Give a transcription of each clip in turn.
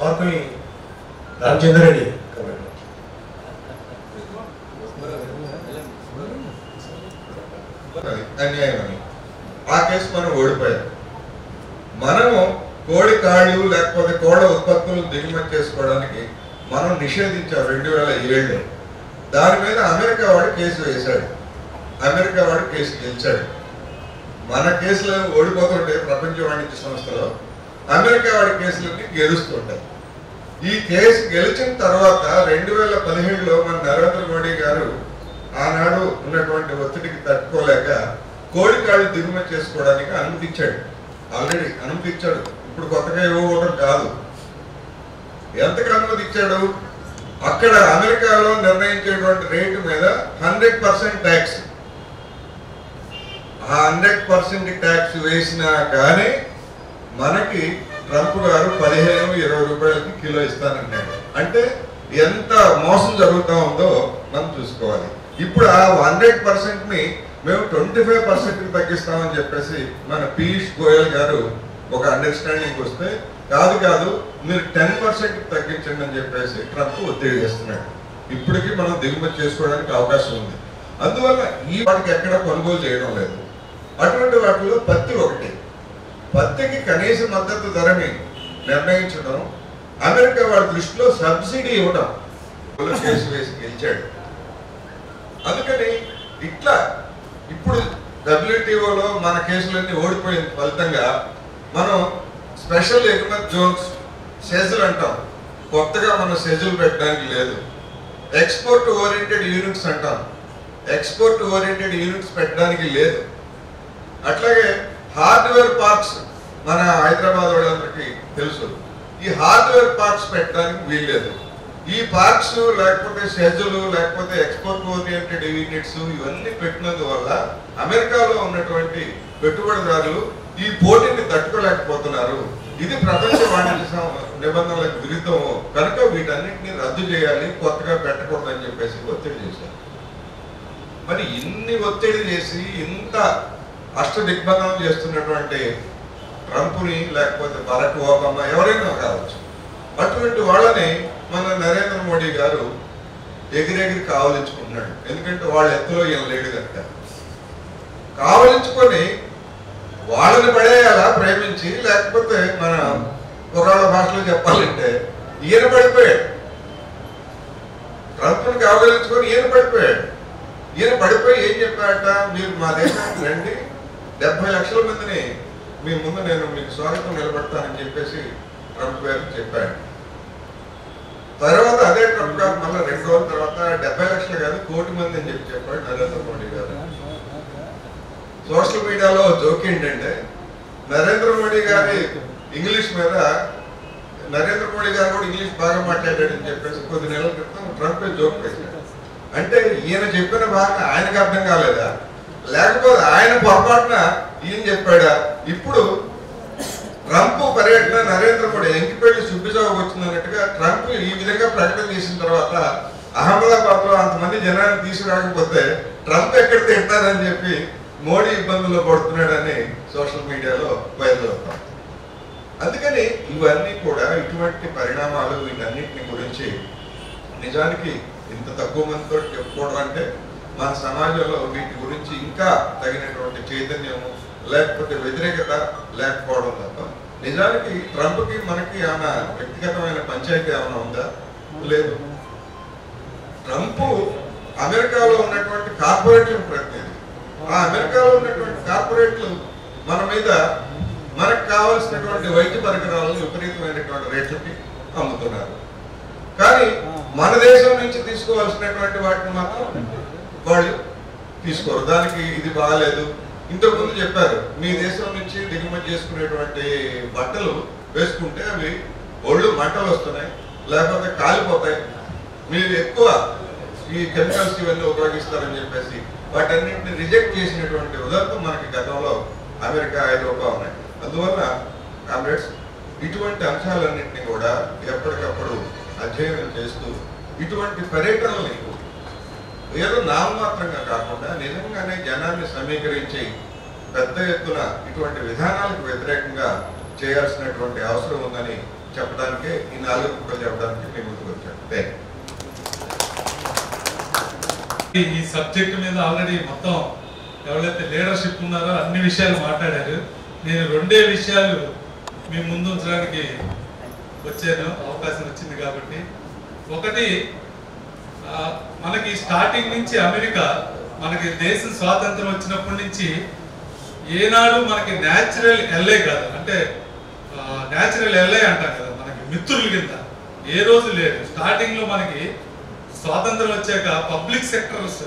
और कोई रामचंद्र रेड्डी అన్యాయం అని ఆ కేసు మనం ఓడిపోయాం. మనము కోడి కాళ్ళు లేకపోతే కోళ్ళ ఉత్పత్తులు దిగుమతి చేసుకోవడానికి మనం నిషేధించాం 2007లో. దాని మీద అమెరికా వాడు కేసు వేశాడు, అమెరికా వాడు కేసు గెలిచాడు. మన కేసులు ఓడిపోతుంటే ప్రపంచ వాణిజ్య సంస్థలో అమెరికా వాడి కేసులన్నీ గెలుస్తుంటాయి. ఈ కేసు గెలిచిన తర్వాత 2017లో మన నరేంద్ర మోడీ గారు ఆనాడు ఉన్నటువంటి ఒత్తిడికి తట్టుకోలేక కోడి కాళ్ళు దిగుమతి చేసుకోవడానికి అనుమతించాడు. ఆల్రెడీ అనుమతించాడు, ఇప్పుడు కొత్తగా ఇవ్వడం కాదు. ఎంతకు అనుమతించాడు? అక్కడ అమెరికాలో నిర్ణయించేటువంటి రేటు మీద 100% ట్యాక్స్. ఆ 100% ట్యాక్స్ వేసినా కానీ మనకి ట్రంప్ గారు 15-20 రూపాయలకి కిలో ఇస్తానన్నాడు. అంటే ఎంత మోసం జరుగుతూ ఉందో మనం చూసుకోవాలి. ఇప్పుడు ఆ 100%ని మేము 25%కి తగ్గిస్తామని చెప్పేసి మన పీయూష్ గోయల్ గారు ఒక అండర్స్టాండింగ్ వస్తే కాదు మీరు 10% తగ్గించండి అని చెప్పేసి ట్రంప్ ఒత్తిడి చేస్తున్నాడు. ఇప్పటికీ మనం దిగుమతి చేసుకోవడానికి అవకాశం ఉంది. అందువల్ల ఈ వాటికి ఎక్కడ కొనుగోలు చేయడం లేదు. అటువంటి వాటిలో పత్తి ఒకటి. పత్తికి కనీస మద్దతు ధరని నిర్ణయించడం, అమెరికా వాడి దృష్టిలో సబ్సిడీ ఇవ్వడం కేసు వేసి గెలిచాడు. అందుకని ఇట్లా ఇప్పుడు WTOలో మన కేసులన్నీ ఓడిపోయిన ఫలితంగా మనం స్పెషల్ ఎగుమతి జోన్స్ సెజులు అంటాం. కొత్తగా మనం సెజులు పెట్టడానికి లేదు. ఎక్స్పోర్ట్ ఓరియంటెడ్ యూనిట్స్ అంటాం. ఎక్స్పోర్ట్ ఓరియంటెడ్ యూనిట్స్ పెట్టడానికి లేదు. అట్లాగే హార్డ్వేర్ పార్క్స్ మన హైదరాబాద్ వాళ్ళందరికీ తెలుసు. ఈ హార్డ్వేర్ పార్క్స్ పెట్టడానికి వీల్లేదు. ఈ పార్క్స్ లేకపోతే సెజులు లేకపోతే ఎక్స్పోర్ట్ ఓరియంటెడ్ యూనిట్స్ ఇవన్నీ పెట్టినందువల్ల అమెరికాలో ఉన్నటువంటి పెట్టుబడిదారులు ఈ పోటీని తట్టుకోలేకపోతున్నారు. ఇది ప్రపంచ వాణిజ్య నిబంధనలకు విరుద్ధము కనుక వీటన్నిటిని రద్దు చేయాలి, కొత్తగా పెట్టకూడదని చెప్పేసి ఒత్తిడి చేశారు. మరి ఇన్ని ఒత్తిడి చేసి ఇంత అష్టదిగ్బంధనం చేస్తున్నటువంటి ట్రంప్ని లేకపోతే బరాక్ ఒబామా ఎవరైనా కావచ్చు, అటువంటి వాళ్ళని మన నరేంద్ర మోడీ గారు ఎగిరెగిరి కావలించుకుంటున్నాడు. ఎందుకంటే వాళ్ళ ఎత్తులో ఈయన లేడు కనుక కావలించుకొని వాళ్ళని పడేయాలా ప్రేమించి, లేకపోతే మన కుర్రాళ్ళ భాషలో చెప్పాలంటే ఈయన పడిపోయాడు. ట్రంప్ని కావలించుకొని ఈయన పడిపోయాడు. ఈయన పడిపోయి ఏం చెప్పాడట, మీరు మా దేశానికి రండి, 70 లక్షల మందిని మీ ముందు నేను మీకు స్వాగతం నిలబెడతానని చెప్పేసి ట్రంప్ గారికి చెప్పాడు. తర్వాత అదే ట్రంప్ గారు మళ్ళీ 2 రోజుల తర్వాత 70 లక్షలు కాదు 1 కోటి మంది అని చెప్పాడు నరేంద్ర మోడీ గారు. సోషల్ మీడియాలో జోక్ ఏంటంటే నరేంద్ర మోడీ గారి ఇంగ్లీష్ మీద, నరేంద్ర మోడీ గారు కూడా ఇంగ్లీష్ బాగా మాట్లాడాడని చెప్పేసి కొద్ది నెలల క్రితం ట్రంప్ జోక్ వేశాడు. అంటే ఈయన చెప్పిన భాష ఆయనకు అర్థం కాలేదా, లేకపోతే ఆయన పొరపాటున ఈయన చెప్పాడా? ఇప్పుడు ట్రంప్ పర్యటన నరేంద్ర మోడీ ఎంకిపెళ్లి సుబ్బిజావుకు వచ్చిందన్నట్టుగా ట్రంప్ ఈ విధంగా ప్రకటన చేసిన తర్వాత అహ్మదాబాద్ లో అంతమంది జనాన్ని తీసుకురాకపోతే ట్రంప్ ఎక్కడ తింటారని చెప్పి మోడీ ఇబ్బందుల్లో పడుతున్నాడని సోషల్ మీడియాలో వైరల్ అవుతాం. అందుకని ఇవన్నీ కూడా ఇటువంటి పరిణామాలు వీటన్నిటిని గురించి నిజానికి ఇంత తక్కువ మందితో చెప్పుకోవడం అంటే మన సమాజంలో వీటి గురించి ఇంకా తగినటువంటి చైతన్యము లేకపోతే వ్యతిరేకత లేకపోవడం తప్ప నిజానికి ట్రంప్కి మనకి ఏమైనా వ్యక్తిగతమైన పంచాయతీ ఏమైనా ఉందా? లేదు. ట్రంప్ అమెరికాలో ఉన్నటువంటి కార్పొరేట్లకు ప్రతినిధి. ఆ అమెరికాలో ఉన్నటువంటి కార్పొరేట్లు మన మీద మనకు కావాల్సినటువంటి వైద్య పరికరాలను విపరీతమైనటువంటి రేట్లకి అమ్ముతున్నారు. కానీ మన దేశం నుంచి తీసుకోవాల్సినటువంటి వాటిని మాత్రం వాళ్ళు తీసుకోరు. దానికి ఇది బాగాలేదు. ఇంతకుముందు చెప్పారు, మీ దేశం నుంచి దిగుమతి చేసుకునేటువంటి బట్టలు వేసుకుంటే అవి ఒళ్ళు మంటలు వస్తున్నాయి, లేకపోతే కాలిపోతాయి, మీరు ఎక్కువ ఈ కెమికల్స్ ఇవన్నీ ఉపయోగిస్తారని చెప్పేసి వాటన్నింటిని రిజెక్ట్ చేసినటువంటి ఉదాహరణ మనకి గతంలో అమెరికా, ఐరోపా ఉన్నాయి. అందువల్ల కామ్రేడ్స్ ఇటువంటి అంశాలన్నింటినీ కూడా ఎప్పటికప్పుడు అధ్యయనం చేస్తూ ఇటువంటి పర్యటనల్ని ఏదో నామమాత్రంగా కాకుండా నిజంగానే జనాన్ని సమీకరించి పెద్ద ఎత్తున ఇటువంటి విధానాలకు వ్యతిరేకంగా చేయాల్సినటువంటి అవసరం ఉందని చెప్పడానికే ఈ 4 ముక్కలు చెప్పడానికి మీ ముందుకు వచ్చాను. ఈ సబ్జెక్ట్ మీద ఆల్రెడీ మొత్తం ఎవరైతే లీడర్షిప్ ఉన్నారో అన్ని విషయాలు మాట్లాడారు. నేను 2 విషయాలు మీ ముందు ఉంచడానికి వచ్చాను, అవకాశం వచ్చింది కాబట్టి. ఒకటి, మనకి స్టార్టింగ్ నుంచి అమెరికా, మనకి దేశం స్వాతంత్రం వచ్చినప్పటి నుంచి ఏనాడు మనకి న్యాచురల్ ఎల్ఐ కాదు, అంటే న్యాచురల్ ఎల్ఐ అంటాం కదా, మనకి మిత్రుల కింద ఏ రోజు లేదు. స్టార్టింగ్ లో మనకి స్వాతంత్రం వచ్చాక పబ్లిక్ సెక్టర్స్,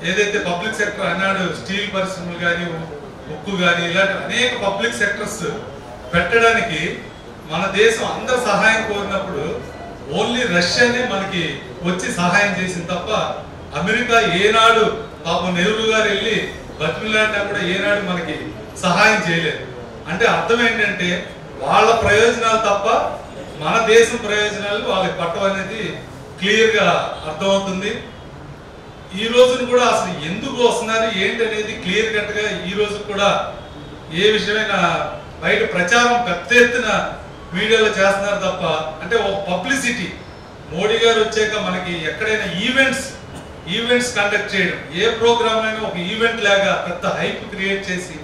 ఏదైతే పబ్లిక్ సెక్టర్ అన్నాడు, స్టీల్ పరిశ్రమలు కానీ, ఉక్కు కానీ, ఇలాంటి అనేక పబ్లిక్ సెక్టర్స్ పెట్టడానికి మన దేశం అందరు సహాయం కోరినప్పుడు ఓన్లీ రష్యానే మనకి వచ్చి సహాయం చేసింది తప్ప అమెరికా ఏనాడు, పాపం నెహ్రూ గారు వెళ్ళి బతిమిలాడినా కూడా ఏనాడు మనకి సహాయం చేయలేదు. అంటే అర్థం ఏంటంటే వాళ్ళ ప్రయోజనాలు తప్ప మన దేశం ప్రయోజనాలు వాళ్ళకి పట్టవనేది క్లియర్గా అర్థమవుతుంది. ఈ రోజును కూడా అసలు ఎందుకు వస్తున్నారు ఏంటి అనేది క్లియర్ కట్గా ఈ రోజు కూడా ఏ విషయమైనా బయట ప్రచారం పెద్ద ఎత్తున మీడియాలో చేస్తున్నారు తప్ప, అంటే ఒక పబ్లిసిటీ. మోడీ గారు వచ్చాక మనకి ఎక్కడైనా ఈవెంట్స్ కండక్ట్ చేయడం, ఏ ప్రోగ్రామ్ అయినా ఒక ఈవెంట్ లాగా పెద్ద హైప్ క్రియేట్ చేసి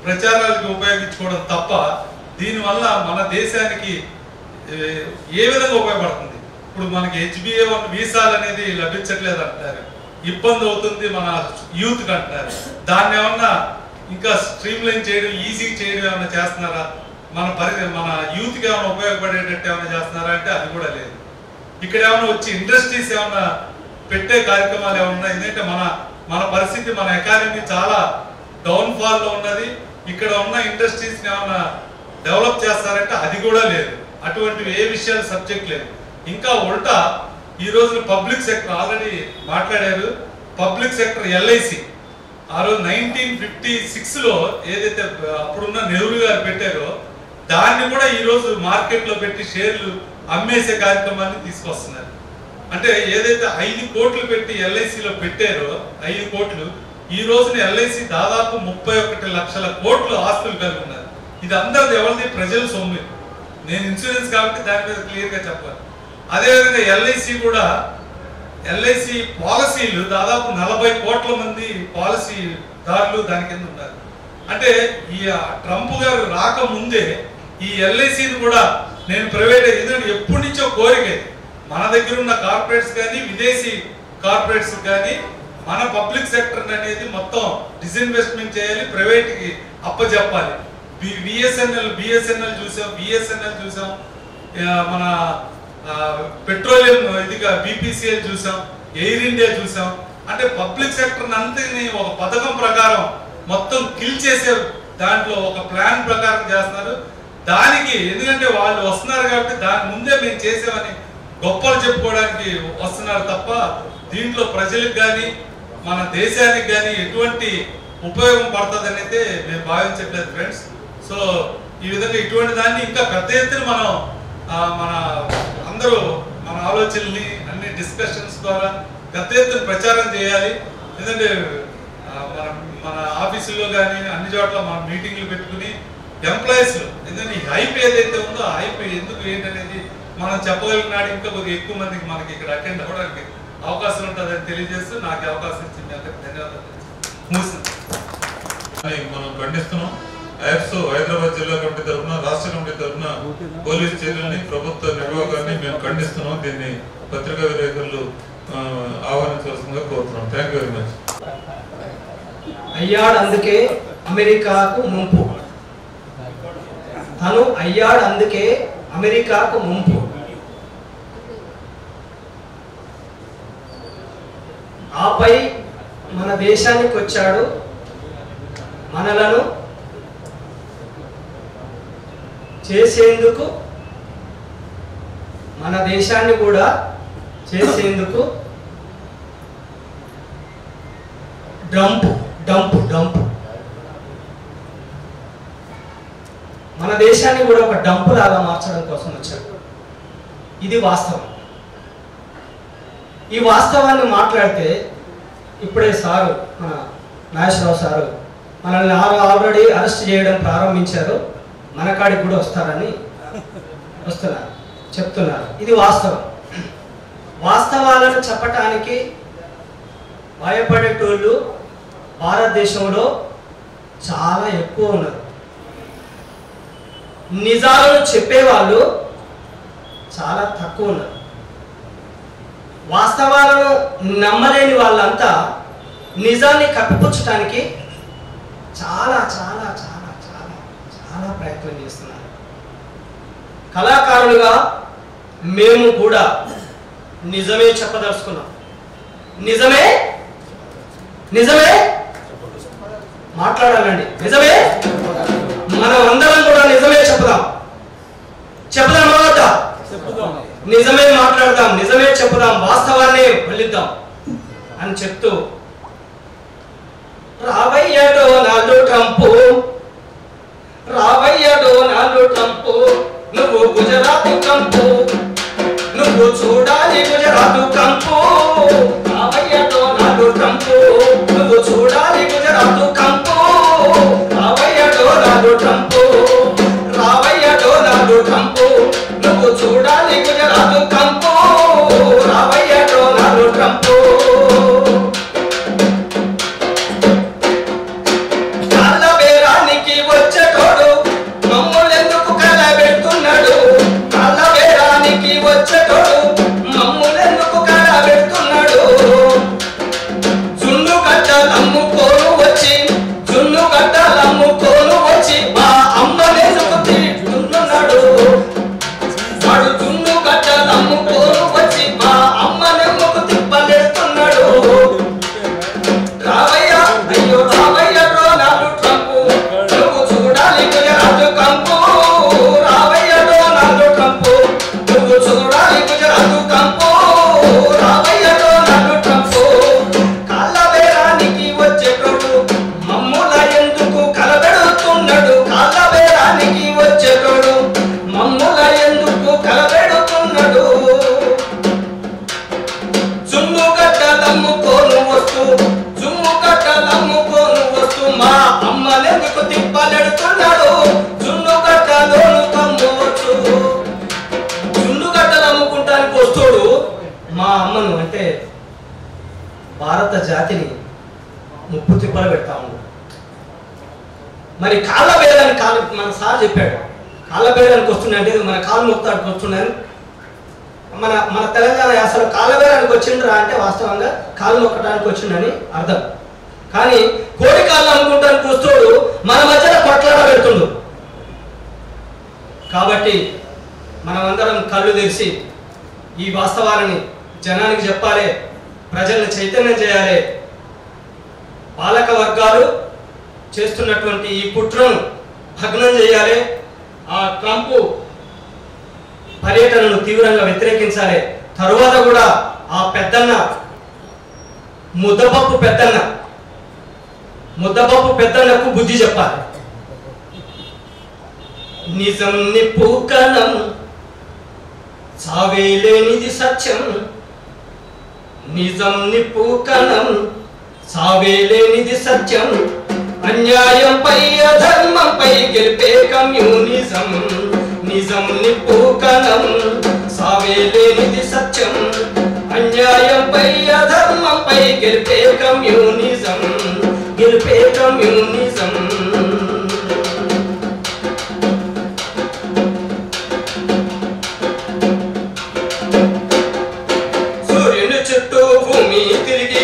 ప్రచారాలకు ఉపయోగించుకోవడం తప్ప దీనివల్ల మన దేశానికి ఏ విధంగా ఉపయోగపడుతుంది? ఇప్పుడు మనకి HBA1 వీసాలు అనేది లభించట్లేదు అంటారు, ఇబ్బంది అవుతుంది మన యూత్ అంటున్నారు. దాన్ని ఏమన్నా ఇంకా స్ట్రీమ్ లైన్ చేయడం, ఈజీ చేయడం ఏమన్నా చేస్తున్నారా? మన యూత్కి ఏమైనా ఉపయోగపడేటట్టు ఏమైనా చేస్తున్నారా అంటే అది కూడా లేదు. ఇక్కడ ఏమైనా వచ్చి ఇండస్ట్రీస్ ఏమన్నా పెట్టే కార్యక్రమాలు ఏమన్నా, ఎందుకంటే మన పరిస్థితి, మన ఎకానమీ చాలా డౌన్ఫాల్లో ఉన్నది. ఇక్కడ ఉన్న ఇండస్ట్రీస్ని ఏమన్నా డెవలప్ చేస్తారంటే అది కూడా లేదు. అటువంటివి ఏ విషయాలు సబ్జెక్ట్ లేదు. ఇంకా ఉల్టా ఈ రోజు పబ్లిక్ సెక్టర్ ఆల్రెడీ మాట్లాడారు. పబ్లిక్ సెక్టర్ LIC ఆ రోజు 1956లో ఏదైతే అప్పుడున్న నెహ్రూ గారు పెట్టారో దాన్ని కూడా ఈ రోజు మార్కెట్లో పెట్టి షేర్లు అమ్మేసే కార్యక్రమాన్ని తీసుకొస్తున్నారు. అంటే ఏదైతే 5 కోట్లు పెట్టి LICలో పెట్టారో 5 కోట్లు, ఈ రోజున LIC దాదాపు 31 లక్షల కోట్లు ఆస్తులు కలిగి ఉన్నారు. ఇది అందరిది ఎవరిది? ప్రజల సొమ్ము. నేను ఇన్సూరెన్స్ కాబట్టి దాని మీద క్లియర్గా చెప్పాలి. అదేవిధంగా LIC పాలసీలు దాదాపు 40 కోట్ల మంది పాలసీదారులు దాని కింద ఉన్నారు. అంటే ఈ ట్రంప్ గారు రాకముందే ఈ LICని కూడా నేను ప్రైవేట్, ఎందుకంటే ఎప్పటి నుంచో కోరిక మన దగ్గర ఉన్న కార్పొరేట్స్ కానీ, విదేశీ కార్పొరేట్స్ కానీ మన పబ్లిక్ సెక్టర్ అనేది మొత్తం డిస్ఇన్వెస్ట్మెంట్ చేయాలి, ప్రైవేట్కి అప్పచెప్పాలి. BSNL చూసాం, మన పెట్రోలియం ఇదిగా BPCL చూసాం, ఎయిర్ ఇండియా చూసాం. అంటే పబ్లిక్ సెక్టర్ అంతని ఒక పథకం ప్రకారం మొత్తం కిల్ చేసే దాంట్లో ఒక ప్లాన్ ప్రకారం చేస్తున్నారు. దానికి ఎందుకంటే వాళ్ళు వస్తున్నారు కాబట్టి దాని ముందే మేము చేసామని గొప్పలు చెప్పుకోవడానికి వస్తున్నారు తప్ప దీంట్లో ప్రజలకు కానీ మన దేశానికి కానీ ఎటువంటి ఉపయోగం పడుతుందని అయితే మేము భావించట్లేదు ఫ్రెండ్స్. సో ఈ విధంగా ఇటువంటి దాన్ని ఇంకా పెద్ద ఎత్తున మన అందరూ మన ఆలోచనల్ని అన్ని డిస్కషన్స్ ద్వారా పెద్ద ఎత్తున ప్రచారం చేయాలి. ఎందుకంటే మన ఆఫీసుల్లో కానీ అన్ని చోట్ల మన మీటింగ్లు పెట్టుకుని ఎంప్లాయీస్లో, ఎందుకంటే ఈ హైప్ ఏదైతే ఉందో ఆ హైప్ ఎందుకు ఏంటనేది మనం చెప్పగలిగినాడు ఇంకా కొద్దిగా ఎక్కువ మందికి మనకి ఇక్కడ అటెండ్ అవ్వడానికి అవకాశం ఉంటుందని తెలియజేస్తూ నాకు అవకాశం ఇచ్చింది అందరికి ధన్యవాదాలు. మనం ఖండిస్తున్నాం. ఐఎఫ్సో హైదరాబాద్ జిల్లా కమిటీ తరఫున, రాష్ట్ర కమిటీ తరఫున పోలీస్ చర్యల్ని, ప్రభుత్వ నిర్వాహకాన్ని మేము ఖండిస్తున్నాం. దీన్ని పత్రికా విలేకరులు ఆహ్వానించవలసిందిగా కోరుతున్నాం. Thank you very much. అయ్యాడు అందుకే అమెరికాకు ముంపు, తను అయ్యాడు అందుకే అమెరికాకు ముంపు. ఆపై మన దేశానికి వచ్చాడు, మనలను చేసేందుకు, మన దేశాన్ని కూడా చేసేందుకు డంప్ మన దేశాన్ని కూడా ఒక డంపు లాగా మార్చడం కోసం వచ్చాడు. ఇది వాస్తవం. ఈ వాస్తవాన్ని మాట్లాడితే ఇప్పుడే సారు, మన నాగేశ్వరరావు సారు మనల్ని ఆల్రెడీ అరెస్ట్ చేయడం ప్రారంభించారు. మన కాడికి కూడా వస్తారని చెప్తున్నారు. ఇది వాస్తవం. వాస్తవాలను చెప్పటానికి భయపడేటోళ్ళు భారతదేశంలో చాలా ఎక్కువ ఉన్నారు. నిజాలను చెప్పేవాళ్ళు చాలా తక్కువ ఉన్నారు. వాస్తవాలను నమ్మలేని వాళ్ళంతా నిజాన్ని కప్పిపుచ్చటానికి చాలా చాలా చాలా చాలా చాలా ప్రయత్నం చేస్తున్నారు. కళాకారులుగా మేము కూడా నిజమే చెప్పదలుచుకున్నాం. నిజమే నిజమే మాట్లాడాలండి. నిజమే మనం అందరం కూడా నిజమే చెప్పుదాం. నిజమే మాట్లాడదాం, నిజమే చెప్పుదాం, వాస్తవాన్ని వెళ్ళిద్దాం అని చెప్తూ రావయ్య డొనాల్డ్ ట్రంప్, రావయ్య డొనాల్డ్ ట్రంప్, నువ్వు గుజరాత్ కంపు, నువ్వు చూడాలి గుజరాత్ కంపు. రావయ్య డొనాల్డ్ ట్రంప్, నువ్వు చూడాలి గుజరాత్ కంపు. రావయ్య డొనాల్డ్ ట్రంప్, రావయ్య డొనాల్డ్ ట్రంప్, నువ్వు చూడాలి గుజరాత్ కంపు. రావయ్య డొనాల్డ్ ట్రంప్. కాళ్ళ బేరానికి వచ్చేటోడు మమ్ములెందుకు కలబెడుతున్నాడు. కాళ్ళ బేరానికి వచ్చేటోడు మమ్ములెందుకు కలబెడుతున్నాడు. జున్ను గడ్డలమ్ముకోను వచ్చి, జున్ను గడ్డలమ్ముకోను వచ్చి మా అమ్మనెందుకు తిట్టున్నాడు. వాడు జున్ను గడ్డలమ్ముకోను వచ్చి మా అమ్మనెందుకు తిప్పలేస్తున్నాడు. రావయ్య అయ్యో రావయ్య డొనాల్డ్ ట్రంప్, నువ్వు చూడాలి గుజరాత్ కంపు. రావయ్య డొనాల్డ్ ట్రంప్, నువ్వు చూడాలి గుజరాత్ కంపు. రావయ్య డొనాల్డ్ ట్రంప్. కాళ్ళ బేరానికి వచ్చేటోడు మమ్ముల ఎందుకు కలబెడుతున్నాడు. కాళ్ళ బేరానికి వచ్చేటోడు మమ్ముల ఎందుకు కలబెడుతున్నాడు. జుమ్ము గడ్డలమ్ముకోను వస్తూ, జుమ్ము గడ్డలమ్ముకోను వస్తూ మా అమ్మనెందుకు తిప్పలెడుతున్నాడు. జున్ను గడ్డలోను కమ్మవచ్చు. జున్ను గడ్డలు అమ్ముకుంటానికి వస్తాడు మా అమ్మను, అంటే భారత జాతిని ముప్పు తిప్పలు పెడతా ఉన్నాడు. మరి కాళ్ళ బేరానికి మన సార్ చెప్పాడు, కాళ్ళ బేరానికి వస్తున్నాయంటే మన కాళ్ళు మొత్తానికి వస్తున్నాయని. మన మన తెలంగాణ అసలు కాళ్ళ బేరానికి వచ్చిండ్రా అంటే వాస్తవంగా కాళ్ళు మొక్కడానికి వచ్చిందని అర్థం. కానీ కోడి కాళ్ళు అమ్ముకుంటానికి వస్తాడు మన మధ్యలో కొట్లాడ పెడుతుండు. కాబట్టి మనమందరం కళ్ళు తెరిచి ఈ వాస్తవాలని జనానికి చెప్పాలి, ప్రజలను చైతన్యం చేయాలి. పాలక వర్గాలు చేస్తున్నటువంటి ఈ కుట్రను భగ్నం చేయాలి. ఆ ట్రంప్ పర్యటనను తీవ్రంగా వ్యతిరేకించాలి. తరువాత కూడా ఆ పెద్దన్న ముద్దపప్పు పెద్దన్నకు బుద్ధి చెప్పాలి. నిజం నిప్పు కణం, సావేలేనిది సత్యం. నిజం నిప్పు కణం, సావేలేనిది సత్యం. అన్యాయంపై అధర్మంపై గెలిపే కమ్యూనిజం. నిజం నిప్పు కణం, సావేలేనిది సత్యం. అన్యాయంపై అధర్మంపై గెలిపే కమ్యూనిజం, గెలిపే కమ్యూనిజం. సూర్యుని చుట్టూ భూమి తిరిగి,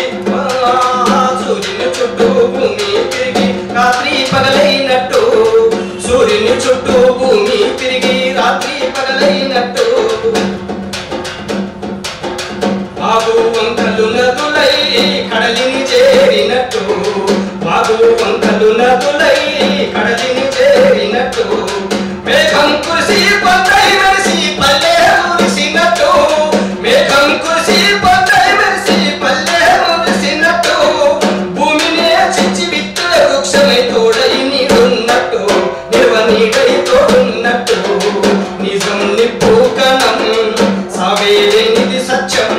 సూర్యుని చుట్టూ భూమి తిరిగి రాత్రి పగలైనట్టు. సూర్యుని చుట్టూ భూమి తిరిగి రాత్రి పగలైనట్టు. వాగు వంకలు నదులై కడలిని చేరినట్టు. వాగు వంకలు నదులై కడలిని చేరినట్టు. మేఘం కురిసి పొద్దై మెరిసి పల్లె మురిసినట్టు. మేఘం కురిసి పొద్దై మెరిసి పల్లె మురిసినట్టు. భూమిని చిచ్చి విత్తుల వృక్షమై తోడై నీడున్నట్టు, నిర్వనీడై తోడున్నట్టు. నిజం నిప్పు కణం, సావేలేనిది సత్యం.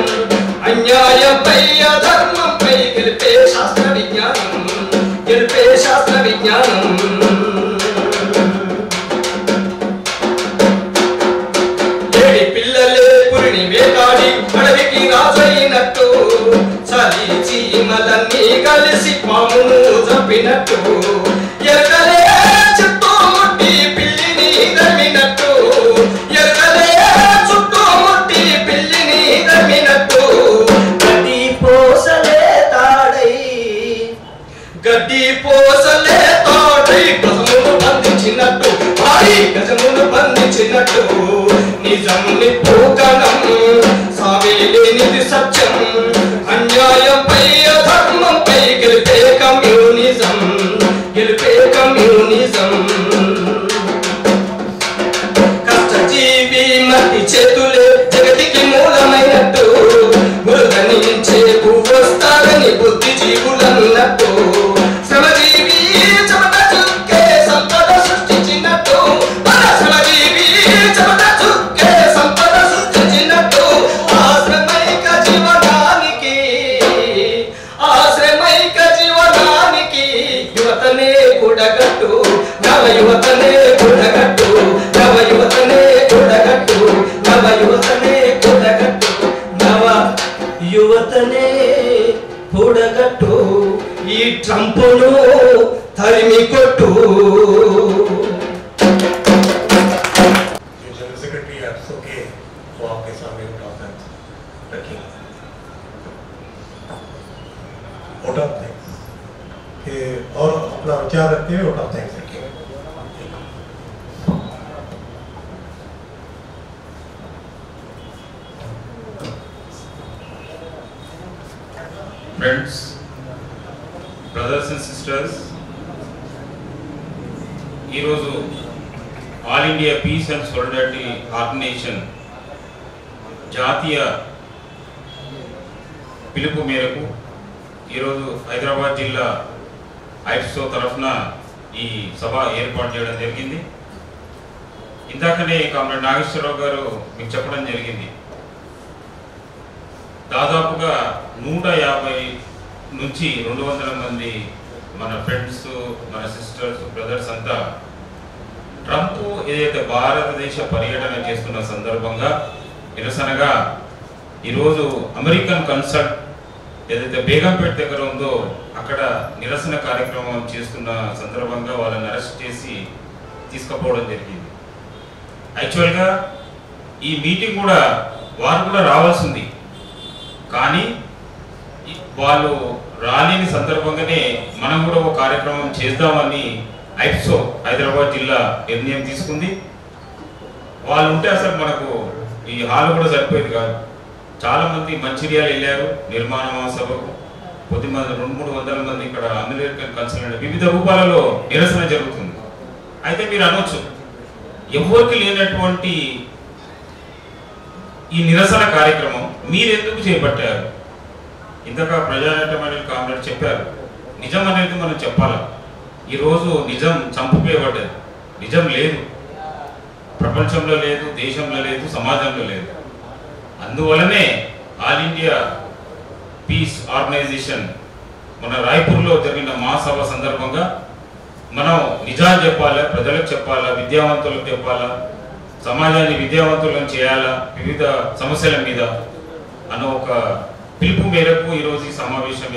అన్యాయంపై అధర్మంపై గెలిపే శాస్త్ర విజ్ఞానం, గెలిపే శాస్త్ర విజ్ఞానం. గజమును బంధించినట్టు నిజం నిప్పుకణం సావేలేనిది సత్యం అన్యాయంపై అధర్మంపై గెలిపే కమ్యూనిజం గెలిపే కమ్యూనిజం కష్టజీవి మట్టి చేతులే జగతికి మూలమైనట్టు బురదనించే పువ్వొస్తారని బుద్ధిజీవులన్నట్టు శ్రమజీవి చెమట చుక్కే సంపద సృష్టించినట్టు మన శ్రమజీవి చెమట చుక్కే సంపద సృష్టించినట్టు ఆశ్రమైక జీవనానికి యువతనే కూడగట్టు నవ యువతనే కూడగట్టు నవ యువతనే కూడగట్టు నవ యువతనే కూడగట్టు నవ యువతనే కూడగట్టు ఈ ట్రంపును తరిమి కొట్టు. जनरल सेक्रेटरी आपसो के वो आपके सामने डॉक्यूमेंट्स रखी वोट ऑफ थैंक्स के और अपना विचार रखते हुए वोट ऑफ थैंक्स रखेंगे. Friends, brothers and sisters, ఈరోజు all India peace and solidarity organisation జాతీయ పిలుపు మేరకు ఈరోజు హైదరాబాద్ జిల్లా ఐఫ్సో తరఫున ఈ సభ ఏర్పాటు చేయడం జరిగింది. ఇందాకనే కామ్రేడ్ నాగేశ్వరరావు గారు మీకు చెప్పడం జరిగింది. దాదాపుగా 150 నుంచి 200 మంది మన ఫ్రెండ్స్, మన సిస్టర్స్, బ్రదర్స్ అంతా ట్రంప్ ఏదైతే భారతదేశ పర్యటన చేస్తున్న సందర్భంగా నిరసనగా ఈరోజు అమెరికన్ కన్సల్ట్ ఏదైతే బేగంపేట దగ్గర ఉందో అక్కడ నిరసన కార్యక్రమం చేస్తున్న సందర్భంగా వాళ్ళని అరెస్ట్ చేసి తీసుకుపోవడం జరిగింది. యాక్చువల్గా ఈ మీటింగ్ కూడా వారు కూడా రావాల్సింది, కానీ వాళ్ళు రాలేని సందర్భంగానే మనం కూడా ఒక కార్యక్రమం చేద్దామని ఐఫ్సో హైదరాబాద్ జిల్లా నిర్ణయం తీసుకుంది. వాళ్ళు ఉంటే అసలు మనకు ఈ హాల్ కూడా సరిపోయేది కాదు. చాలా మంది మంచిర్యాల వెళ్ళారు నిర్మాణ మహాసభకు. కొద్దిమంది 200-300 మంది ఇక్కడ అమెరికన్ కన్సల్టెంట్ వివిధ రూపాలలో నిరసన జరుగుతుంది. అయితే మీరు అనొచ్చు, ఎవరికి లేనటువంటి ఈ నిరసన కార్యక్రమం మీరెందుకు చేపట్టారు? ఇంతగా ప్రజానాట్యమైన కామ్రేడ్ చెప్పారు, నిజం అనేది మనం చెప్పాలి. ఈరోజు నిజం చంపుకోబడ్డది. నిజం లేదు, ప్రపంచంలో లేదు, దేశంలో లేదు, సమాజంలో లేదు. అందువలనే ఆల్ ఇండియా పీస్ ఆర్గనైజేషన్ మన రాయ్పూర్లో జరిగిన మహాసభ సందర్భంగా మనం నిజాలు చెప్పాలా, ప్రజలకు చెప్పాలా, విద్యావంతులకు చెప్పాలా, సమాజాన్ని విద్యావంతులను చేయాలా వివిధ సమస్యల మీద అన్న ఒక పిలుపు మేరకు ఈరోజు ఈ సమావేశం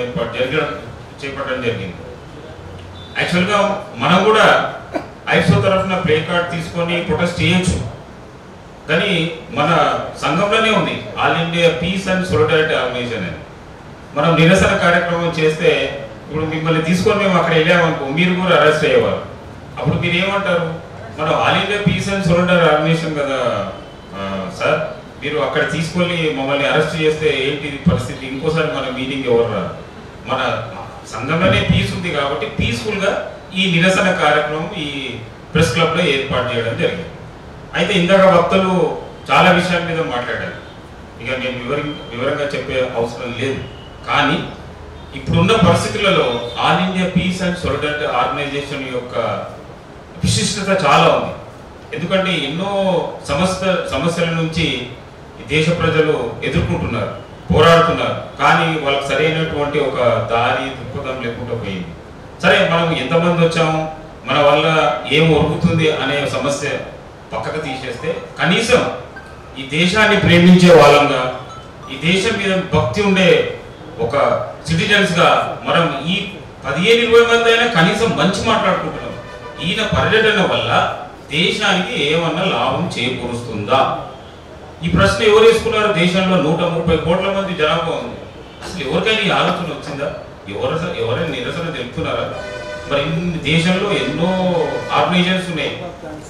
చేపట్టడం జరిగింది. యాక్చువల్గా మనం కూడా ఐఫ్సో తరఫున ప్లే కార్డ్ తీసుకొని ప్రొటెస్ట్ చేయొచ్చు, కానీ మన సంఘంలోనే ఉంది all India peace and solidarity organisation అని. మనం నిరసన కార్యక్రమం చేస్తే ఇప్పుడు మిమ్మల్ని తీసుకొని మేము అక్కడ వెళ్ళామనుకో, మీరు కూడా అరెస్ట్ అయ్యేవారు. అప్పుడు మీరు ఏమంటారు, మనం all India peace and solidarity organisation కదా సార్, మీరు అక్కడ తీసుకొని మమ్మల్ని అరెస్ట్ చేస్తే ఏంటి పరిస్థితి, ఇంకోసారి మన మీటింగ్ ఎవరు రారు. మన సంఘంలోనే పీస్ ఉంది కాబట్టి పీస్ఫుల్గా ఈ నిరసన కార్యక్రమం ఈ ప్రెస్ క్లబ్లో ఏర్పాటు చేయడం జరిగింది. అయితే ఇందాక వక్తలు చాలా విషయాల మీద మాట్లాడారు, ఇక నేను వివరంగా చెప్పే అవసరం లేదు. కానీ ఇప్పుడున్న పరిస్థితులలో all India peace and solidarity organisation యొక్క విశిష్టత చాలా ఉంది. ఎందుకంటే ఎన్నో సమస్యల నుంచి దేశ ప్రజలు ఎదుర్కొంటున్నారు, పోరాడుతున్నారు, కానీ వాళ్ళకి సరైనటువంటి ఒక దారి దృక్పథం లేకుండా పోయింది. సరే, మనం ఎంతమంది వచ్చాము, మన వల్ల ఏం ఒరుగుతుంది అనే సమస్య పక్కకు తీసేస్తే కనీసం ఈ దేశాన్ని ప్రేమించే వాళ్ళంగా, ఈ దేశం మీద భక్తి ఉండే ఒక సిటిజన్స్గా మనం ఈ 15-20 మంది అయినా కనీసం మంచి మాట్లాడుకుంటున్నాం. ఈయన పర్యటన వల్ల దేశానికి ఏమన్నా లాభం చేకూరుస్తుందా? ఈ ప్రశ్న ఎవరు వేసుకున్నారు? దేశంలో 130 కోట్ల మంది జనాభా ఉంది. అసలు ఎవరికైనా ఈ ఆలోచన వచ్చిందా? ఎవరైనా నిరసన తెలుపుతున్నారా? మరి దేశంలో ఎన్నో ఆర్గనైజేషన్స్ ఉన్నాయి,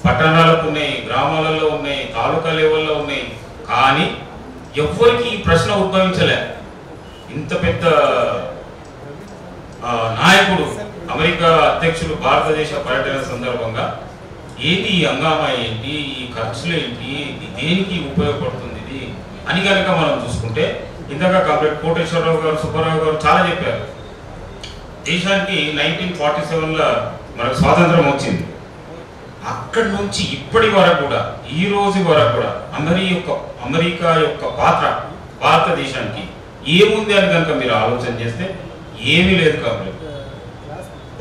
పట్టణాలకు ఉన్నాయి, గ్రామాలలో ఉన్నాయి, తాలూకా లెవెల్లో ఉన్నాయి. కానీ ఎవ్వరికి ఈ ప్రశ్న ఉద్భవించలే. ఇంత పెద్ద నాయకుడు, అమెరికా అధ్యక్షుడు భారతదేశ పర్యటన సందర్భంగా ఏంటి ఈ హంగామా, ఏంటి ఈ ఖర్చులు, ఏంటి దేనికి ఉపయోగపడుతుంది ఇది అని కనుక మనం చూసుకుంటే, ఇంతగా కాంప్లెక్ట్ కోటేశ్వరరావు గారు, సుబ్బారావు గారు చాలా చెప్పారు. దేశానికి 1947లో మనకు స్వాతంత్రం వచ్చింది. అక్కడి నుంచి ఇప్పటి వరకు కూడా, ఈ రోజు వరకు కూడా అమెరికా యొక్క పాత్ర భారతదేశానికి ఏముంది అని కనుక మీరు ఆలోచన చేస్తే ఏమీ లేదు. కాబట్టి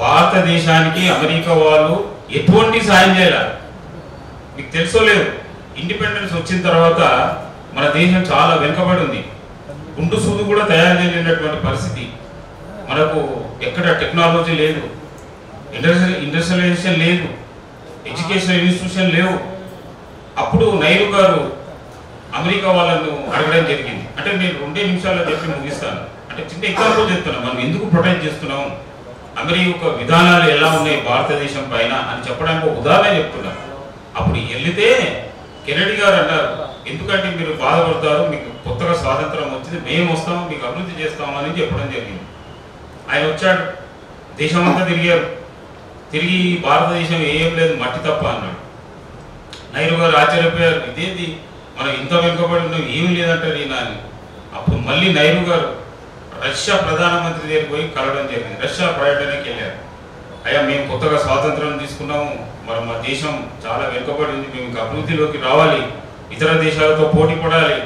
భారతదేశానికి అమెరికా వాళ్ళు ఎటువంటి సాయం చేయాలి మీకు తెలుసో లేదు. ఇండిపెండెన్స్ వచ్చిన తర్వాత మన దేశం చాలా వెనుకబడి ఉంది. గుండు సూదు కూడా తయారు చేయలేనటువంటి పరిస్థితి. మనకు ఎక్కడ టెక్నాలజీ లేదు, ఇండస్ట్రియలైజేషన్ లేదు, ఎడ్యుకేషనల్ ఇన్స్టిట్యూషన్ లేవు. అప్పుడు నెహ్రూ గారు అమెరికా వాళ్ళను అడగడం జరిగింది. అంటే నేను 2 నిమిషాల్లో చెప్పి ముగిస్తాను. అంటే చిన్న ఎగ్జాంపుల్ చెప్తున్నాను, మనం ఎందుకు ప్రొటెక్ట్ చేస్తున్నాం, అమెరికా విధానాలు ఎలా ఉన్నాయి భారతదేశం పైన అని చెప్పడానికి ఒక ఉదాహరణ చెప్తున్నాను. అప్పుడు వెళితే కెనడీ గారు అన్నారు, ఎందుకంటే మీరు బాధపడతారు, మీకు కొత్తగా స్వాతంత్రం వచ్చింది, మేము వస్తాము, మీకు అభివృద్ధి చేస్తామని చెప్పడం జరిగింది. ఆయన వచ్చాడు, దేశమంతా తిరిగారు. తిరిగి భారతదేశం ఏం లేదు, మట్టి తప్ప అన్నాడు. నెహ్రూ గారు ఆశ్చర్యపోయారు, ఇదేంటి మనం ఇంత వెనుకబడి ఉన్నాం, ఏమీ లేదంటారు ఈయన అని. అప్పుడు మళ్ళీ నెహ్రూ గారు రష్యా ప్రధానమంత్రి దగ్గరికి పోయి కలవడం జరిగింది. రష్యా పర్యటనకి వెళ్ళారు. అయ్యా మేము కొత్తగా స్వాతంత్రం తీసుకున్నాము, మరి మా దేశం చాలా వెనుకబడి ఉంది, మేము ఇంకా అభివృద్ధిలోకి రావాలి, ఇతర దేశాలతో పోటీ పడాలి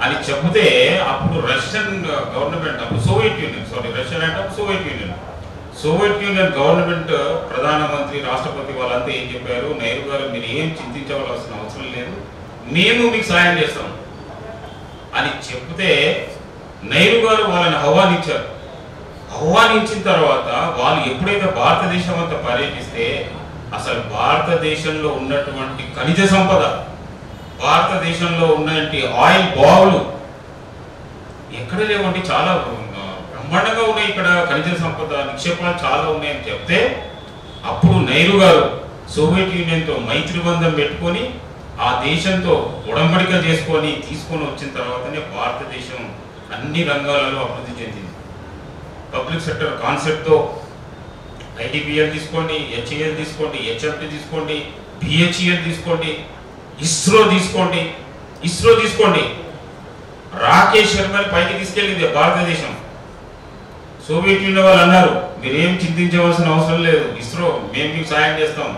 అని చెబితే అప్పుడు రష్యన్ గవర్నమెంట్, అప్పుడు సోవియట్ యూనియన్ గవర్నమెంట్ ప్రధానమంత్రి, రాష్ట్రపతి వాళ్ళంతా ఏం చెప్పారు, నెహ్రూ గారు మీరు ఏం చింతించవలసిన అవసరం లేదు, మేము మీకు సాయం చేస్తాం అని చెప్తే నెహ్రూ గారు వాళ్ళని ఆహ్వానించారు. ఆహ్వానించిన తర్వాత వాళ్ళు ఎప్పుడైతే భారతదేశం అంతా పర్యటిస్తే అసలు భారతదేశంలో ఉన్నటువంటి ఖనిజ సంపద, భారతదేశంలో ఉన్నటువంటి ఆయిల్ బావులు ఎక్కడ లేవండి, చాలా బ్రహ్మాండంగా ఉన్నాయి, ఇక్కడ ఖనిజ సంపద నిక్షేపాలు చాలా ఉన్నాయని చెప్తే అప్పుడు నెహ్రూ గారు సోవియట్ యూనియన్తో మైత్రి బంధం పెట్టుకొని ఆ దేశంతో ఉడంబడిక తీసుకొని వచ్చిన తర్వాతనే భారతదేశం అన్ని రంగాలలో అభివృద్ధి చెందింది. పబ్లిక్ సెక్టర్ కాన్సెప్ట్తో ఐడిపిఎల్ తీసుకోండి, హెచ్ఏఎల్ తీసుకోండి, హెచ్ఎఫ్టీ తీసుకోండి, బిహెచ్ఈఎల్ తీసుకోండి, ఇస్రో తీసుకోండి. రాకేష్ శర్మని పైకి తీసుకెళ్ళింది భారతదేశం. సోవియట్ యూనియన్ వాళ్ళు అన్నారు మీరేం చింతించవలసిన అవసరం లేదు, ఇస్రో మేము మీకు సాయం చేస్తాం,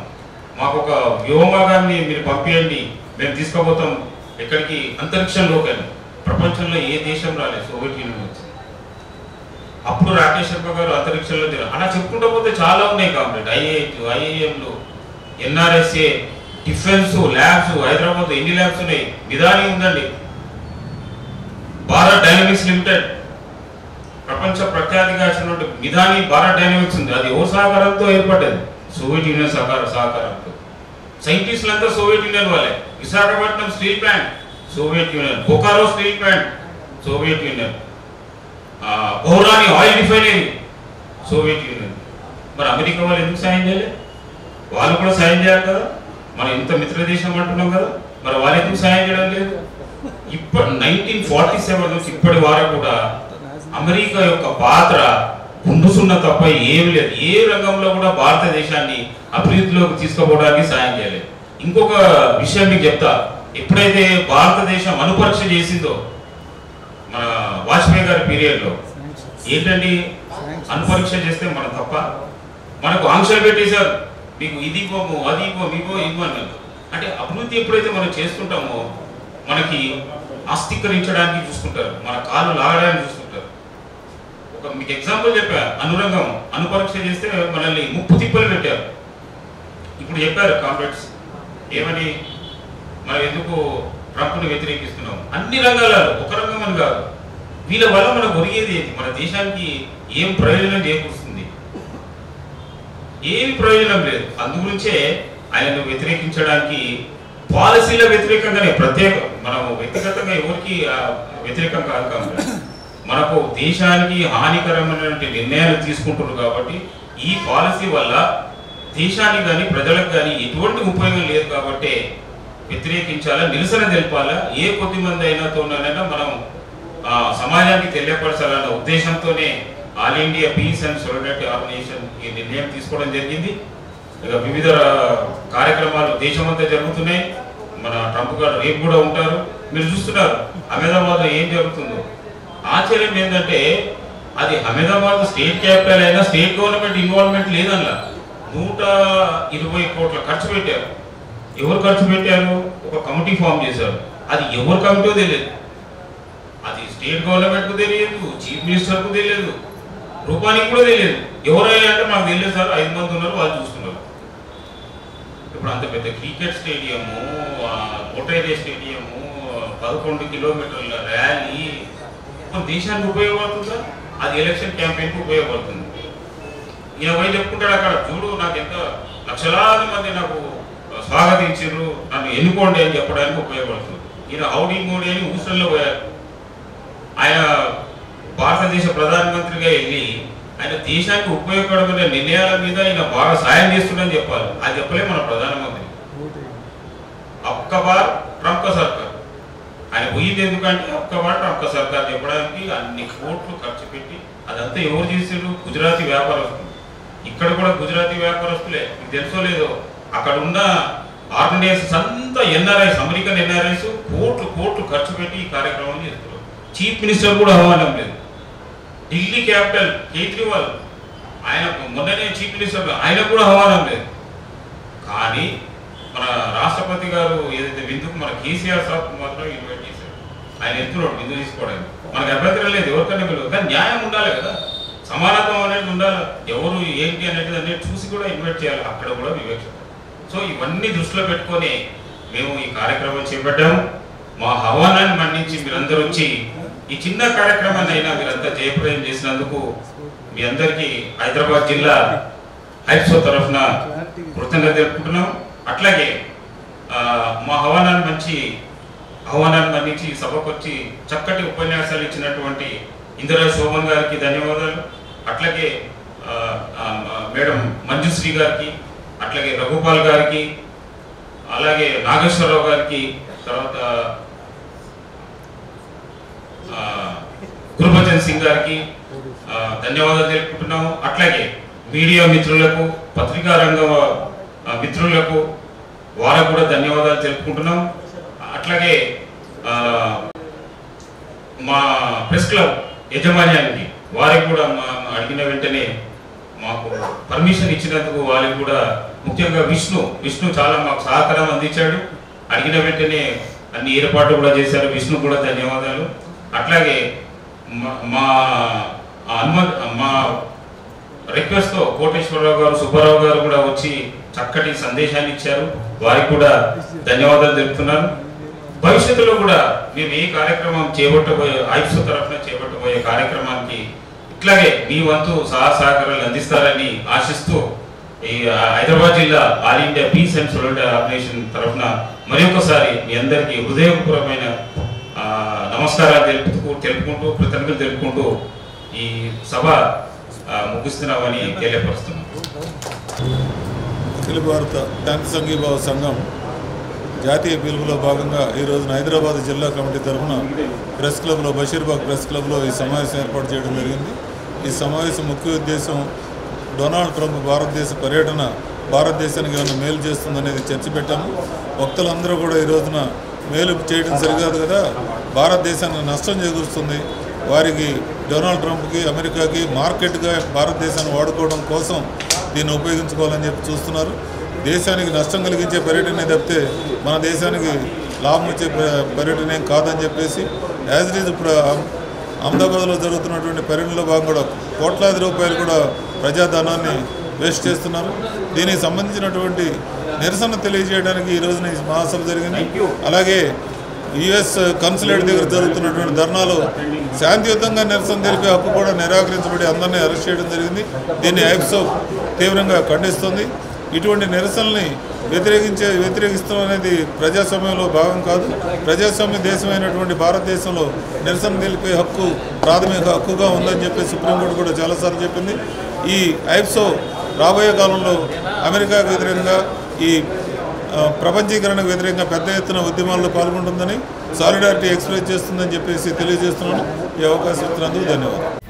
మాకు ఒక వ్యోమగాన్ని మీరు పంపించండి, మేము తీసుకుపోతాం ఎక్కడికి, అంతరిక్షంలోకి. అని ప్రపంచంలో ఏ దేశం రాలేదు, సోవియట్ యూనియన్ వచ్చింది. అప్పుడు రాకేష్ శర్మ గారు అంతరిక్షంలో తిన్నారు. అలా చెప్పుకుంటూ పోతే చాలా ఉన్నాయి కాబట్టి ఐఐఎంలు, ఎన్ఆర్ఎస్ఏ, డిఫెన్స్ ల్యాబ్స్, హైదరాబాద్ ఎన్ని ల్యాబ్స్ ఉన్నాయి, మిదాని ఉందండి, భారత్ డైనమిక్స్ లిమిటెడ్ ప్రపంచ ప్రఖ్యాతిగాచినటువంటి మిదాని భారత్ డైనమిక్స్ ఉంది. అది ఎవరి సహకారంతో ఏర్పడ్డది, సోవియట్ యూనియన్ సహకారంతో. సైంటిస్టులంతా సోవియట్ యూనియన్ వాళ్ళే. Visakhapatnam steel plant Soviet Union, Bokaro steel plant Soviet Union, Barauni oil refinery Soviet Union. మరి అమెరికా వాళ్ళు ఎందుకు సాయం చేయలేదు? వాళ్ళు కూడా సాయం చేయాలి కదా, మనం ఇంత మిత్ర దేశం అంటున్నాం కదా, మరి వాళ్ళు ఎందుకు సాయం చేయడం లేదు? 1947 నుంచి ఇప్పటి వరకు కూడా అమెరికా యొక్క పాత్ర గుండుసున్న తప్ప ఏమి లేదు. ఏ రంగంలో కూడా భారతదేశాన్ని అభివృద్ధిలోకి తీసుకుపోవడానికి సాయం చేయలేదు. ఇంకొక విషయం మీకు చెప్తా, ఎప్పుడైతే భారతదేశం అణుపరీక్ష చేసిందో మన వాజ్పేయి గారి పీరియడ్లో, ఏంటండి అణుపరీక్ష చేస్తే మనం తప్ప, మనకు ఆంక్షలు పెట్టేశారు, మీకు ఇది ఇవ్వము, అది ఇవ్వము, ఇవ్వము అన్నారు. అంటే అభివృద్ధి ఎప్పుడైతే మనం చేసుకుంటామో మనకి ఆస్తికరించడానికి చూసుకుంటారు, మన కాళ్ళు లాగడానికి చూసుకుంటారు. ఒక మీకు ఎగ్జాంపుల్ చెప్పా, అనురంగం అణుపరీక్ష చేస్తే మనల్ని ముప్పు తిప్పలు పెట్టారు. ఇప్పుడు చెప్పారు కామ్రేడ్స్ ఏమని, మనం ఎందుకు ట్రంప్ను వ్యతిరేకిస్తున్నాం, అన్ని రంగాలలో, ఒక రంగం అని కాదు. వీళ్ళ వల్ల మనకు ఒరిగేది ఏంటి, మన దేశానికి ఏం ప్రయోజనం చేకూరుస్తుంది? ఏమి ప్రయోజనం లేదు. అందుగురించే ఆయనను వ్యతిరేకించడానికి పాలసీల వ్యతిరేకంగానే, మనము వ్యక్తిగతంగా ఎవరికి వ్యతిరేకం కాదు కాబట్టి మనకు దేశానికి హానికరమైనటువంటి నిర్ణయాలు తీసుకుంటున్నారు కాబట్టి ఈ పాలసీ వల్ల దేశానికి కానీ ప్రజలకు కానీ ఎటువంటి ఉపయోగం లేదు కాబట్టి వ్యతిరేకించాలా, నిరసన తెలపాలా, ఏ కొద్ది మంది అయినాతోనైనా మనం సమాజానికి తెలియపరచాలన్న ఉద్దేశంతోనే all India peace and solidarity organisation ఈ నిర్ణయం తీసుకోవడం జరిగింది. ఇక వివిధ కార్యక్రమాలు దేశమంతా జరుగుతున్నాయి. మన ట్రంప్ గారు రేపు కూడా ఉంటారు. మీరు చూస్తున్నారు అహ్మదాబాద్లో ఏం జరుగుతుందో. ఆశ్చర్యం ఏంటంటే అది అహ్మదాబాద్ స్టేట్ క్యాపిటల్ అయినా స్టేట్ గవర్నమెంట్ ఇన్వాల్వ్మెంట్ లేదన్నా. 120 కోట్ల ఖర్చు పెట్టారు. ఎవరు ఖర్చు పెట్టారు? ఒక కమిటీ ఫామ్ చేశారు. అది ఎవరు కమిటీో తెలియదు. అది స్టేట్ గవర్నమెంట్కు తెలియదు, చీఫ్ మినిస్టర్కు తెలియదు, రూపానికి కూడా తెలియదు. ఎవరైనా అంటే మాకు తెలియదు సార్, 5 మంది ఉన్నారు, వాళ్ళు చూస్తున్నారు. ఇప్పుడు అంత పెద్ద క్రికెట్ స్టేడియము, ఒటేరే స్టేడియము, 11 కిలోమీటర్ల ర్యాలీ దేశానికి ఉపయోగపడుతుందా? అది ఎలక్షన్ క్యాంపెయిన్కి ఉపయోగపడుతుంది. ఈయన పోయి చెప్పుకుంటాడు అక్కడ, చూడు నాకు ఎంత లక్షలాది మంది నాకు స్వాగతించారు, నన్ను ఎన్నుకోండి అని చెప్పడానికి ఉపయోగపడుతుంది. ఈయన హౌడీ మోడీ అని ఊసల్లో పోయారు. ఆయన భారతదేశ ప్రధానమంత్రిగా వెళ్ళి ఆయన దేశానికి ఉపయోగపడమైన నిర్ణయాల మీద ఆయన బాగా సాయం చేస్తుందని చెప్పాలి. అది చెప్పలే మన ప్రధానమంత్రి. ఒక్క బార్ ట్రంప్ కా సర్కార్. ఆయన పోయింది ఎందుకంటే ఒక్క బార్ ట్రంప్ కా సర్కార్ చెప్పడానికి అన్ని కోట్లు ఖర్చు పెట్టి అదంతా ఎవరు చేశారు? గుజరాతీ వ్యాపారస్తులు. ఇక్కడ కూడా గుజరాతీ వ్యాపారస్తులే. మీకు తెలుసో లేదో, అక్కడ ఉన్న ఆర్గనైజేషన్స్ అంతా ఎన్ఆర్ఐస్, అమెరికన్ ఎన్ఆర్ఐస్ కోట్లు ఖర్చు పెట్టి ఈ కార్యక్రమం చేస్తున్నారు. చీఫ్ మినిస్టర్ కూడా ఆహ్వానం లేదు. ఢిల్లీ క్యాపిటల్ కేజ్రీవాల్, ఆయన మొన్ననే చీఫ్ మినిస్టర్, ఆయన కూడా ఆహ్వానం లేదు. కానీ మన రాష్ట్రపతి గారు ఏదైతే విందుకు మన కేసీఆర్ సాబ్ మాత్రం ఇన్వైట్ చేశారు. ఆయన ఎత్తున్నాడు విందు తీసుకోవడానికి. మనకు అభ్యంతరం లేదు, ఎవరికైనా పిలువ. కానీ న్యాయం ఉండాలి కదా, సమానత్వం అనేది ఉండాలి. ఎవరు ఏంటి అనేది చూసి కూడా ఇన్వైట్ చేయాలి. అక్కడ కూడా వివేక్ష. సో ఇవన్నీ దృష్టిలో పెట్టుకొని మేము ఈ కార్యక్రమం చేపట్టాము. మా ఆహ్వానాన్ని మన్నించి మీరందరూ వచ్చి ఈ చిన్న కార్యక్రమాన్ని అయినా మీరంతా జయప్రదం చేసినందుకు మీ అందరికీ హైదరాబాద్ జిల్లా ఐప్సో తరఫున కృతజ్ఞత తెలుపుకుంటున్నాం. అట్లాగే మా ఆహ్వానాన్ని మన్నించి సభకు వచ్చి చక్కటి ఉపన్యాసాలు ఇచ్చినటువంటి ఇందిరా శోభన్ గారికి ధన్యవాదాలు. అట్లాగే మేడం మంజుశ్రీ గారికి, అట్లాగే రఘుపాల్ గారికి, అలాగే నాగేశ్వరరావు గారికి, తర్వాత గురుబచన్ సింగ్ గారికి ధన్యవాదాలు తెలుపుకుంటున్నాము. అట్లాగే మీడియా మిత్రులకు, పత్రికా రంగ మిత్రులకు వారికి కూడా ధన్యవాదాలు తెలుపుకుంటున్నాం. అట్లాగే మా ప్రెస్ క్లబ్ యజమాన్యానికి వారికి కూడా అడిగిన వెంటనే మాకు పర్మిషన్ ఇచ్చినందుకు వారికి కూడా, ముఖ్యంగా విష్ణు చాలా మాకు సహకారం అందించాడు. అడిగిన వెంటనే అన్ని ఏర్పాట్లు కూడా చేశారు. విష్ణు కూడా ధన్యవాదాలు. అట్లాగే మా రిక్వెస్ట్తో కోటేశ్వరరావు గారు, సుబ్బారావు గారు కూడా వచ్చి చక్కటి సందేశాన్ని ఇచ్చారు. వారికి కూడా ధన్యవాదాలు తెలుపుతున్నాను. భవిష్యత్తులో కూడా మేము ఏ కార్యక్రమం చేపట్టబోయే, ఐప్సో తరఫున చేపట్టబోయే కార్యక్రమానికి ఇట్లాగే మీ వంతు సహకారాలు అందిస్తారని ఆశిస్తూ ఈ హైదరాబాద్ జిల్లా all India peace and solidarity organisation తరఫున మరొకసారి మీ అందరికీ హృదయపూర్వకమైన నమస్కారాలు తెలుపుకుంటూ కృతజ్ఞతలు తెలుపుకుంటూ ఈ సభ ముగిస్తున్నామని తెలియపరుస్తున్నాం. అఖిల భారత ట్యాంక్ సంఘీభావ సంఘం జాతీయ పిలుపులో భాగంగా ఈ రోజున హైదరాబాద్ జిల్లా కమిటీ తరఫున ప్రెస్ క్లబ్లో, బషీర్బాగ్ ప్రెస్ క్లబ్లో ఈ సమావేశం ఏర్పాటు చేయడం జరిగింది. ఈ సమావేశం ముఖ్య ఉద్దేశం డొనాల్డ్ ట్రంప్ భారతదేశ పర్యటన భారతదేశానికి ఏమైనా మేలు చేస్తుందనేది చర్చ పెట్టాము. వక్తలందరూ కూడా ఈ రోజున మేలు చేయడం సరికాదు కదా, భారతదేశానికి నష్టం చేకూరుస్తుంది, వారికి డొనాల్డ్ ట్రంప్కి, అమెరికాకి మార్కెట్గా భారతదేశాన్ని వాడుకోవడం కోసం దీన్ని ఉపయోగించుకోవాలని చెప్పి చూస్తున్నారు. దేశానికి నష్టం కలిగించే పర్యటనే తప్పితే మన దేశానికి లాభం వచ్చే పర్యటన ఏం కాదని చెప్పేసి యాజ్ ఇట్ ఈజ్ ఇప్పుడు అహ్మదాబాద్లో జరుగుతున్నటువంటి పర్యటనలో భాగంగా కూడా కోట్లాది రూపాయలు కూడా ప్రజాధనాన్ని వేస్ట్ చేస్తున్నారు. దీనికి సంబంధించినటువంటి నిరసన తెలియజేయడానికి ఈ రోజున ఈ మహాసభ జరిగింది. అలాగే యుఎస్ కన్సులేట్ దగ్గర జరుగుతున్నటువంటి ధర్నాలు శాంతియుతంగా నిరసన తెలిపే హక్కు కూడా నిరాకరించబడి అందరినీ అరెస్ట్ చేయడం జరిగింది. దీన్ని ఐప్సో తీవ్రంగా ఖండిస్తుంది. ఇటువంటి నిరసనల్ని వ్యతిరేకిస్తాం అనేది ప్రజాస్వామ్యంలో భాగం కాదు. ప్రజాస్వామ్య దేశమైనటువంటి భారతదేశంలో నిరసన తెలిపే హక్కు ప్రాథమిక హక్కుగా ఉందని చెప్పి సుప్రీంకోర్టు కూడా చాలాసార్లు చెప్పింది. ఈ ఐప్సో రాబోయే కాలంలో అమెరికాకు వ్యతిరేకంగా ఈ ప్రపంచీకరణకు వ్యతిరేకంగా పెద్ద ఎత్తున ఉద్యమాల్లో పాల్గొంటుందని సాలిడారిటీ ఎక్స్ప్రెస్ చేస్తుందని చెప్పేసి తెలియజేస్తున్నాను. ఈ అవకాశం ఇచ్చినందుకు ధన్యవాదాలు.